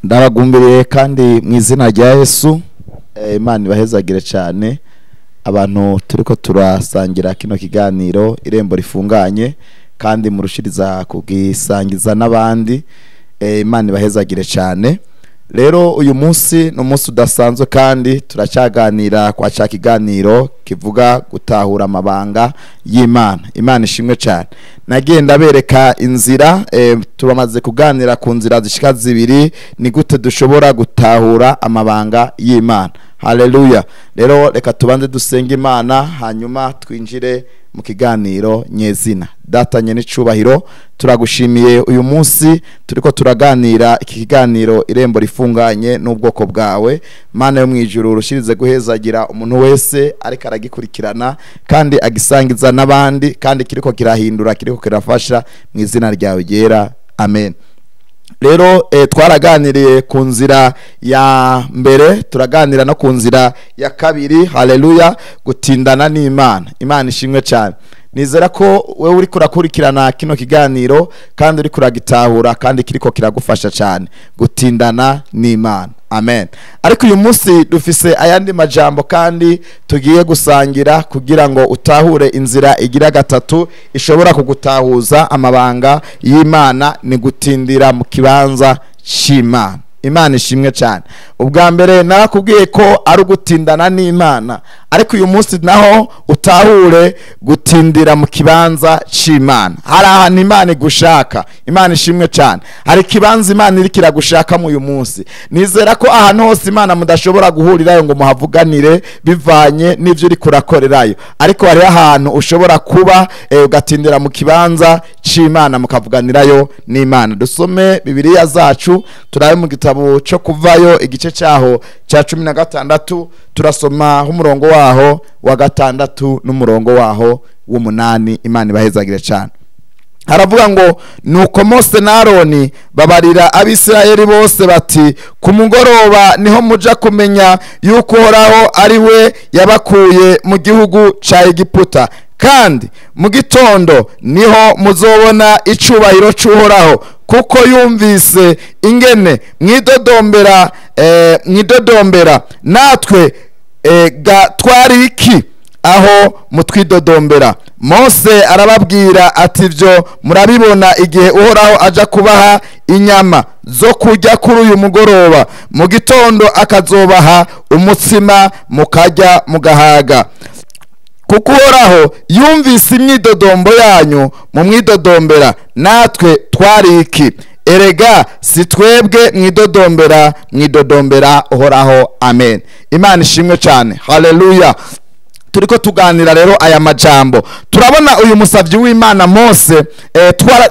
Ndabagumbiriye kandi mu izina rya Yesu, Imana ibahezagire cyane abantu turiko turasangira kino kiganiro irembo rifunganye, kandi murushiriza kugisangiza n'abandi. Imana ibahezagire cyane. Rero uyu munsi no munsi udasanzwe, kandi turacyaganira kwa cha kiganiro kivuga gutahura amabanga y'Imana. Imana ishimwe cyane. Nagenda bereka inzira, turamaze kuganira ku nzira zishika zibiri ni gute dushobora gutahura amabanga y'Imana. Haleluya. Rero reka tubanze dusenga Imana, hanyuma twinjire mu kiganiro nyezina. Datanye n'icubahiro, turagushimiye uyu munsi turiko turaganira iki kiganiro irembo rifunganye n'ubwoko bwawe. Mana yo mwijuru, rushirize guhezagira umuntu wese ariko aragikurikirana kandi agisangiza n'abandi, kandi kiriko kirahindura, kiriko kirafasha mu izina ryawe ryera. Amen. Rero twaraganiriye ku nzira ya mbere, turaganira no ku nzira ya kabiri. Haleluya. Gutindana n'Imana. Imana ishimwe cyane. Nizera ko wewe uri kurakurikirana kino kiganiro kandi uri kuragitahura, kandi kiriko kiragufasha cyane gutindana n'Imana. Amen. Ariko uyu munsi dufise ayandi majambo kandi tugiye gusangira kugira ngo utahure inzira igira gatatu ishobora kugutahuza amabanga y'Imana, ni gutindira mu kibanza c'Imana. Imana ishimwe cyane. Ubwa mbere narakubwiye ko ari gutindana n'Imana, ariko uyu munsi naho utahure gutindira mu kibanza c'Imana. Hari ahantu Imana igushaka. Imana ishimwe cyane. Hari kibanza Imana iri kiragushaka mu uyu munsi. Nizera ko ahantu hose Imana mudashobora guhurirayo ngo muhavuganire bivanye n'ivyo uri kurakorerayo, ariko hari ahantu ushobora kuba ugatindira mu kibanza c'Imana mukavuganirayo n'Imana. Dusome Bibiliya zacu, turabe mu gitabo cyo Kuvayo igice cyaho cya 16, turasoma umurongo waho wa 6 n'umurongo waho w'8. Imana ibahezagire cyane. Haravuga ngo, nuko Mose na Aroni babarira Abisirayeli bose bati, ku mugoroba niho muja kumenya yuko Uhoraho ari we yabakuye mu gihugu ca Egiputa, kandi mu gitondo niho muzobona icubahiro c'Uhoraho, kuko yumvise ingene mwidodombera natwe twari iki aho mutwidodombera. Mose arababwira ati, vyo murabibona igihe Uhoraho aja kubaha inyama zo kurya kuri uyu mugoroba, mu gitondo akazobaha umutsima mukarya mugahaga, kuko Uhoraho yumvise imyidodombo yanyu mu mwidodombera natwe twari iki. Erega si twebwe mwidodombera Uhoraho. Amen. Imana ishimwe cyane. Haleluya. Turiko tuganira rero aya majambo, turabona uyu musavyi w'Imana Mose,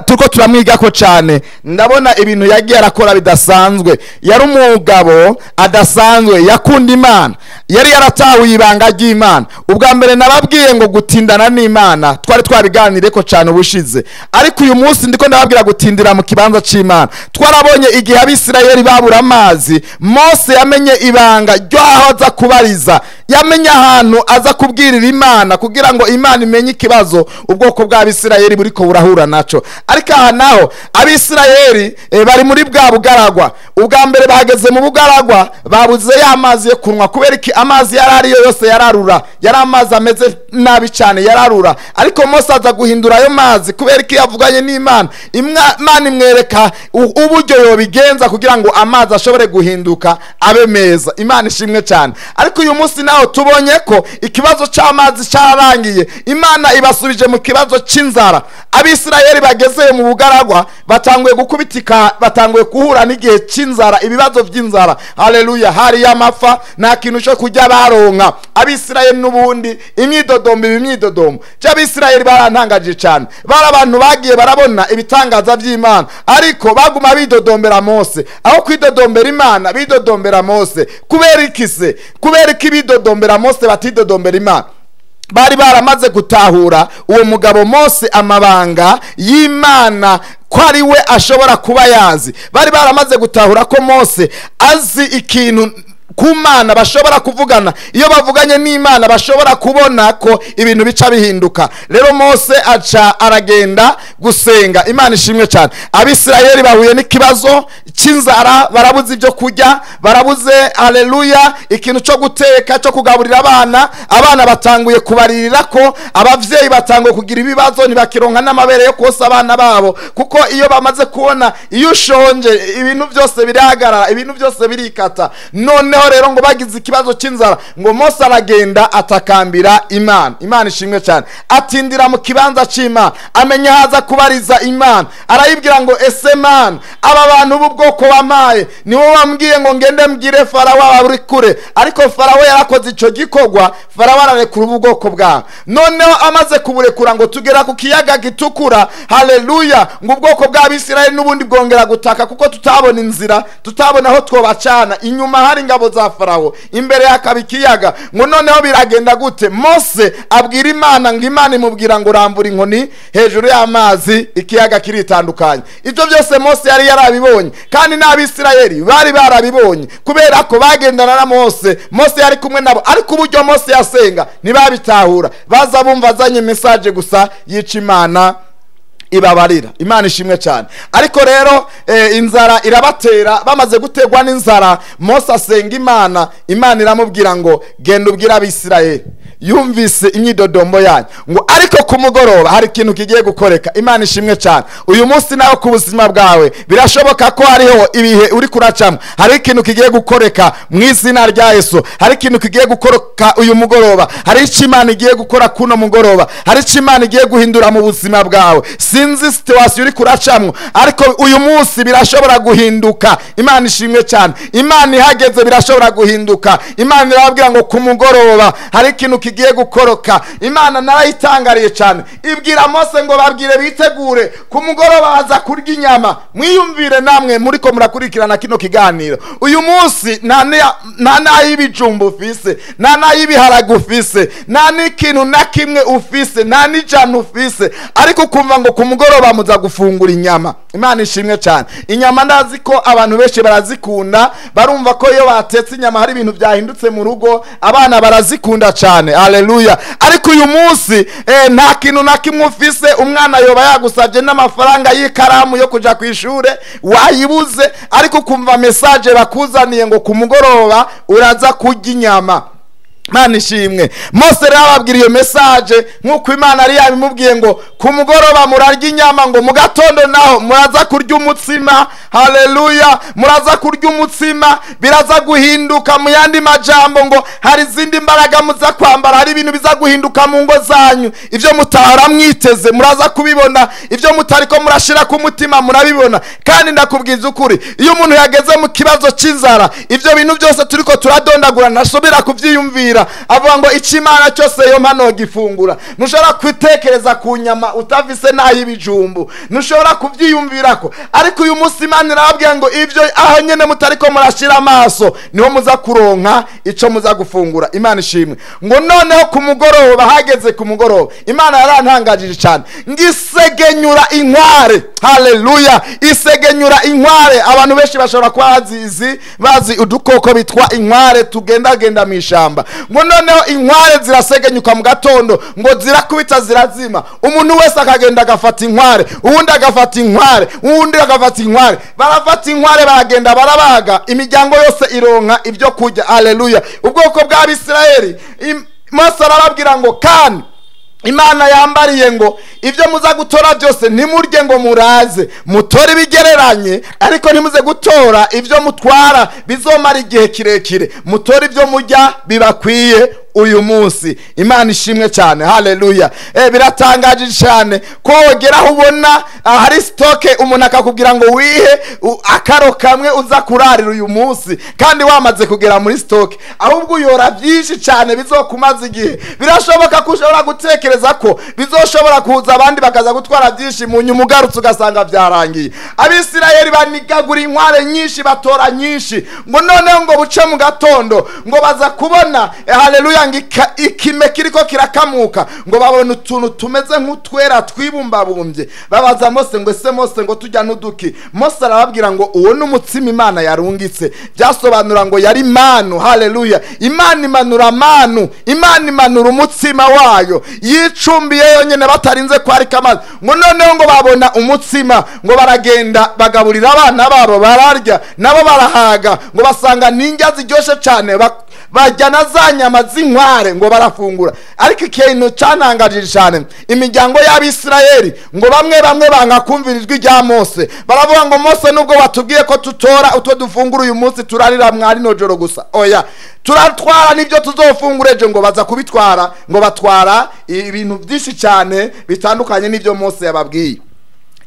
turiko turamwiga ko cyane. Ndabona ibintu yagiye arakora bidasanzwe. Yari umugabo adasanzwe, yakunda Imana, yari yaratahuye ibanga ry'Imana. Ubwa mbere nababwiye ngo gutindana n'Imana twari twabiganire ko cyane ubushize, ariko uyu munsi ndiko ndababwira gutindira mu kibanza c'Imana. Twarabonye igihe Abisirayeli babura amazi, Mose yamenye ibanga ryaho aza kubariza, yamenye ahantu aza kubwirira Imana kugira ngo Imana imenye ikibazo ubwoko bw'Abisirayeli buriko burahura naco. Ariko aha naho Abisirayeli bari muri bwa bugaragwa. Ubwa mbere bahageze mu bugaragwa, babuze ya amazi yo kunywa, kubera iki amazi yarariyo yose yararura, yari amazi ameze nabi cyane yararura. Ariko Mose aza guhindura ayo mazi kubera iki yavuganye n'Imana. Imana imwereka uburyo yobigenza kugira ngo amazi ashobore guhinduka abe meza. Imana ishimwe cyane. Ariko uyu munsi naho tubonye ko ikibazo c'amazi cyarangiye, Imana ibasubije mu kibazo c'inzara. Abisirayeli bageze mu bugaragwa, batanguye gukubitika, batanguye kuhura n'igihe c'inzara, ibibazo by'inzara. Haleluya. Hari y'amafa, nta kintu cyo kujya baronka. Abisirayeli n'ubundi imyidodombo cy'Abisirayeli barantangaje cyane. Bari abantu bagiye barabona ibitangaza by'Imana, ariko baguma bidodombera Mose. Aho kwidodombera Imana bidodombera Mose. Kubera iki se? Kubera iki bidodombera Mose batidodombera Imana? bari baramaze gutahura uwo mugabo Mose amabanga y'Imana ko ari we ashobora kuba yazi. Bari baramaze gutahura ko Mose azi ikintu ku Mana bashobora kuvugana, iyo bavuganye n'Imana bashobora kubona ko ibintu bica bihinduka. Rero Mose aca aragenda gusenga. Imana ishimwe cyane. Abisirayeli bahuye n'ikibazo cy'inzara, barabuze ibyo kurya, barabuze haleluya ikintu cyo guteka, cyo kugaburira abana batanguye kubaririra ko, abavyeyi batanguye kugira ibibazo, ntibakironka n'amabere yo kosa abana babo, kuko iyo bamaze kubona iyo ushonje ibintu byose birahagarara, ibintu byose birikata. Noneho rero ngo bagize ikibazo cy'inzara, ngo Mose aragenda atakambira Imana. Imana ishimwe cyane. Atindira mu kibanza cy'Imana, amenya haza kubariza Imana, arayibwira ngo ese Mana, aba bantu b'ubwoko wamaye ni wowe wambwiye ngo ngende mbwire Farawo aburi kure, ariko Farawo yarakoze ico gikorwa, Farawo ararekura ubwoko bwawe. Noneho amaze kuburekura ngo tugera ku kiyaga gitukura, haleluya, ngo ubwoko bw'Abisirayeli n'ubundi bwongera gutaka, kuko tutabona inzira, tutabona aho twobacana. Inyuma hari ingabo za Farawo, imbere hakaba ikiyaga. Ngo noneho biragenda gute? Mose abwira Imana, ngo Imana imubwira ngo rambura inkoni hejuru y'amazi, ikiyaga kiritandukanye. Ibyo byose Mose yari yarabibonye, kandi n'Abisirayeli bari barabibonye, kubera ko bagendana na Mose. Mose yari kumwe nabo, ariko uburyo Mose yasenga ntibabitahura, baza bumva azanye message gusa yica Imana ibabarira. Imana ishimwe cyane. Ariko rero inzara irabatera. Bamaze gutegwa n'inzara, Mose asenga Imana. Imana iramubwira ngo genda ubwira Abisirayeli. Yumvise imyidodombo yanyu, ngo ariko ku mugoroba hari ikintu kigiye gukoreka. Imana ishimwe cyane. Uyu munsi nawe ku buzima bwawe birashoboka ko hariho ibihe uri kuracamo, hari ikintu kigiye gukoreka mu izina rya Yesu. Hari ikintu kigiye gukoroka uyu mugoroba, hari icyo Imana igiye gukora kuno mugoroba, hari icyo Imana igiye guhindura mu buzima bwawe. Sinzi situation uri kuracamo, ariko uyu munsi birashobora guhinduka. Imana ishimwe cyane. Imana ihageze birashobora guhinduka. Imana irababwira ngo ku mugoroba hari ikintu kigiye gukoroka. Imana narayitangariye cyane, ibwira Mose ngo babwire bitegure ku mugoroba baza kurya inyama. Mwiyumvire namwe muri ko murakurikirana kino kiganiro, uyu munsi nta n'ay'ibijumba ufise, nta n'ay'ibiharage ufise, nta n'ikintu na kimwe ufise, nta n'ijana ufise, ariko kumva ngo ku mugoroba muza gufungura inyama. Imana ishimwe cyane. Inyama ndazi ko abantu benshi barazikunda, barumva ko iyo batetse inyama hari ibintu byahindutse mu rugo, abana barazikunda cyane. Haleluya. Ariko uyu munsi nta kintu na kimwe ufise, umwana yoba yagusabye n'amafaranga y'ikaramu yo kuja ku ishure wayibuze, ariko kumva message bakuzaniye ngo ku mugoroba uraza kurya inyama. Imana ishimwe. Mose rero ababwira iyo message nk'uko Imana ari yabimubwiye ngo ku mugoroba murarya inyama, ngo mu gatondo naho muraza kurya umutsima. Haleluya. Muraza kurya umutsima, biraza guhinduka. Mu yandi majambo ngo hari izindi mbaraga muza kwambara, hari ibintu biza guhinduka mu ngo zanyu. Ibyo mutahora mwiteze muraza kubibona, ibyo mutariko murashira ku mutima murabibona. Kandi ndakubwiza ukuri, iyo umuntu yageze mu kibazo cy'inzara, ibyo bintu byose turiko turadondagura ntashobora kuvyiyumvira, avuga ngo Imana cyose yo mpano gifungura. Nushobora kwitekereza ku nyama utavise n'ay'ibijumbu, nushobora kuvyiyumvirako. Ariko uyu munsi Imana irababwira ngo ibyo aho nyene mutariko murashira amaso niho muza kuronka ico muza gufungura. Imana ishimwe. Ngo noneho ku mugoroba, hageze ku mugoroba, Imana yarantangajije cyane, ngisegenyura inkware. Haleluya. Isegenyura inkware. Abantu benshi bashobora kuba bazi udukoko bitwa inkware tugendagenda mu ishamba. Ngo noneho inkware zirasegenyuka mu gatondo, ngo zirakubita zirazima. Umuntu wese akagenda agafata inkware, uwundi agafata inkware, uwundi agafata inkware. Barafata inkware baragenda barabaga, imiryango yose ironka ibyo kurya. Haleluya. Ubwoko bw'Abisirayeli Mose arababwira ngo kandi Imana yambariye ngo ibyo muza gutora byose ntimurye ngo muraze, mutore ibigereranye, ariko ntimuze gutora ibyo mutwara bizomara igihe kirekire. Mutore ibyo mujya bibakwiye uyu munsi. Imana ishimwe cyane. Haleluya. Biratangaje cyane ko wogeraho ubona hari stoke, umuntu akakubwira ngo wihe akaro kamwe uza kurarira uyu munsi, kandi wamaze kugera muri stoke, ahubwo uyora byinshi cyane bizokumaza igihe. Birashoboka ko ushobora gutekereza ko bizoshobora kuza abandi bakaza gutwara byinshi, mu nyuma ugarutse ugasanga byarangiye. Abisirayeli banigagura inkware nyinshi, batora nyinshi, ngo noneho ngo buce mu gatondo ngo baza kubona haleluya basanga ikime kiriko kirakamuka ngo babona utuntu tumeze nk'utwera twibumbabumbye. Babaza Mose ngo ese Mose ngo tujya n'uduki? Mose arababwira ngo uwo n'umutsima Imana yarungitse. Byasobanura ngo yari manu. Haleluya. Imana imanura manu, Imana imanura umutsima wayo yicumbiye yonyene batarinze kwarika amazi. Ngo noneho ngo babona umutsima ngo baragenda bagaburira abana babo bararya nabo barahaga ngo basanga n'indya ziryoshe cyane bajya na za nyama z'inkware ngo barafungura. Ariko ikintu cyanangajije cyane imiryango y'Abisirayeli ngo bamwe banga kumvira ijwi rya Mose. Baravuga ngo Mose nubwo watubwiye ko tutora utwo dufungura uyu munsi turarira mwari nojoro gusa, oya turatwara nibyo tuzofungura ejo. Ngo baza kubitwara ngo batwara ibintu byinshi cyane bitandukanye n'ibyo Mose yababwiye.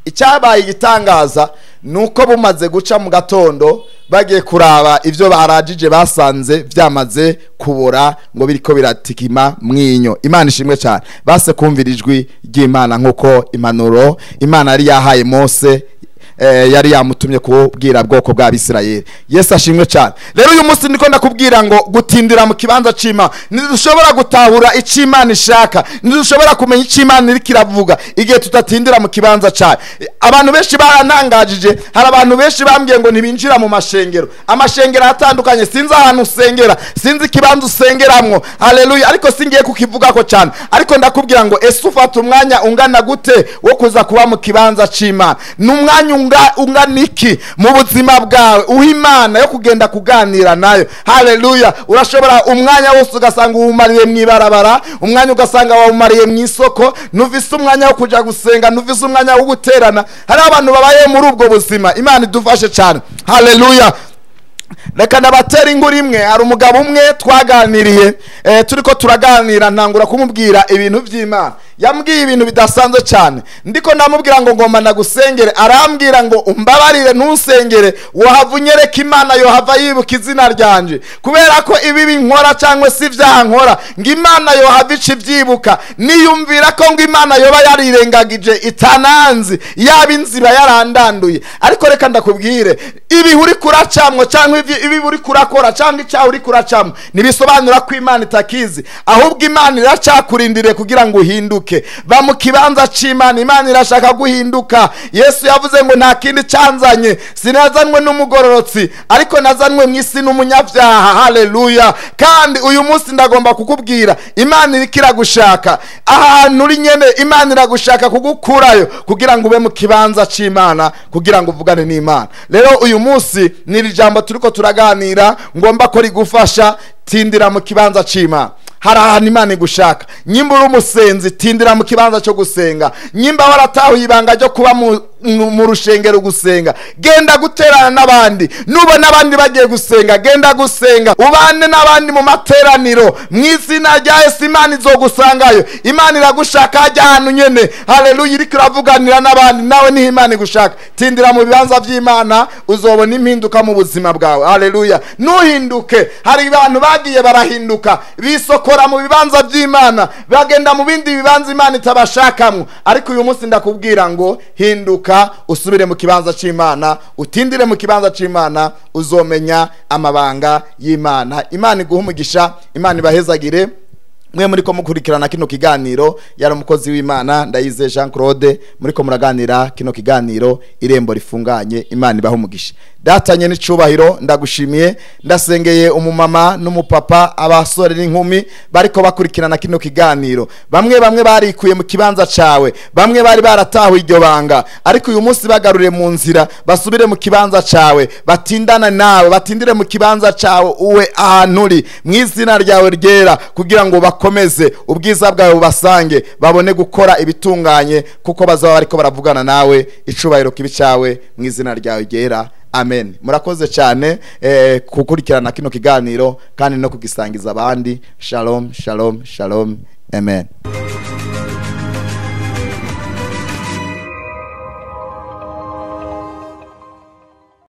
Icyabaye igitangaza nuko bumaze guca mu gatondo bagiye kuraba ivyo barajije basanze vyamaze kubora ngo biriko biratikima mwinyo. Imana ishimwe cyane. Base kumvira ijwi ry'Imana nkuko impanuro Imana yari yahaye Mose yari yamutumye kubwira bwoko bw'Abisirayeli. Yesu ashimwe cyane. Rero uyu munsi ndiko ndakubwira ngo gutindira mu kibanza c'Imana ntidushobora gutahura icyo Imana ishaka, ntidushobora kumenya icyo Imana iri kiravuga igihe tutatindira mu kibanza cyayo. Abantu benshi baranangajije, hari abantu benshi bambwiye ngo ntibinjira mu mashengero. Amashengero atandukanye, sinzi ahantu usengera, sinzi ikibanza usengeramwo. Haleluya. Ariko singiye kukivuga ko cyane, ariko ndakubwira ngo ese ufata umwanya ungana gute wo kuza kuba mu kibanza c'Imana? N'umwanya unganiki mu buzima bwawe uha Imana yo kugenda kuganira nayo. Haleluya. Urashobora umwanya wose ugasanga umariye mwibarabara, umwanya ugasanga wumariye mu isoko, nuvise umwanya wo kuja gusenga, nuvise umwanya wo guterana. Hari abantu babaye muri ubwo buzima. Imana idufashe cyane. Haleluya. Reka nabatera inkuru imwe. Hari umugabo umwe twaganiriye, turiko turaganira ntangura kumubwira ibintu by'Imana. Yambwiye ibintu bidasanzwe cyane. Ndiko ndamubwira ngo ngoma nagusengere, arambwira ngo umbabarire ntusengere, wahavunyereka Imana yo hava yibuka izina ryanje, kubera ko ibi binkora cyangwa si vyankora ngo Imana yo hava icibyibuka. Niyumvira ko ngo Imana yoba yarirengagije itananzi yaba inzira yarandanduye. Ariko reka ndakubwire, ibi uri kuracamwo cyangwa ibi uri kurakora cyangwa icyaha uri kuracamwo nibisobanura ko Imana itakizi, ahubwo Imana iracakurindiriye kugira ngo uhinduke. Ba mu kibanza c'Imana. Imana irashaka guhinduka. Yesu yavuze ngo nta kindi canzanye, sinazanwe n'umugororotsi ariko nazanwe mw'isi n'umunyavyaha. Haleluya. Kandi uyu munsi ndagomba kukubwira Imana iriko iragushaka ahantu uri nyene. Imana iragushaka kugukurayo kugira ngo ube mu kibanza c'Imana, kugira ngo uvugane n'Imana. Rero uyu munsi ni jambo turiko turaganira ngomba ko rigufasha. Tindira mu kibanza c'Imana. Hari ahantu Imana igushaka. Nyimba uri umusenzi, tindira mu kibanza cyo gusenga. Nyimba waratahuye ibanga ryo kuba mu rushengero gusenga, genda guterana n'abandi. Nubona abandi bagiye gusenga, genda gusenga, ubane n'abandi mu materaniro. Mw'izina rya Yesu Imana izogusangayo. Imana iragushaka hajya ahantu nyene. Haleluya. Iriko iravuganira n'abandi, nawe niho Imana igushaka. Tindira mu bibanza by'Imana, uzobona impinduka mu buzima bwawe. Haleluya. Nuhinduke. Hari abantu bagiye barahinduka, bisokora mu bibanza by'Imana, bagenda mu bindi bibanza Imana itabashakamo. Ariko uyu munsi ndakubwira ngo hinduka, usubire mu kibanza c'Imana, utindire mu kibanza c'Imana, uzomenya amabanga y'Imana. Imana iguha umugisha, Imana ibahezagire. Mwe muriko mukurikirana kino kiganiro, yari umukozi w'Imana Ndayize Jean Claude, muriko muraganira kino kiganiro irembo rifunganye. Imana ibaho umugisha. Datanye n'icubahiro, ndagushimiye. Ndasengeye umumama n'umupapa, abasore n'inkumi bariko bakurikirana kino kiganiro. Bamwe barikuye mu kibanza cawe, bamwe bari baratahuye iryo banga, ariko uyu munsi bagarure mu nzira, basubire mu kibanza cawe, batindana nawe, batindire mu kibanza cawe uwe ahantu uri, mw'izina ryawe ryera, kugira ngo bakomeze ubwiza bwawe bubasange, babone gukora ibitunganye, kuko bazaba bariko baravugana nawe. Icubahiro kibi cawe mw'izina ryawe ryera. Amen. Murakoze cyane kukurikirana kino kiganiro kandi no kugisangiza abandi. Shalom, shalom, shalom. Amen.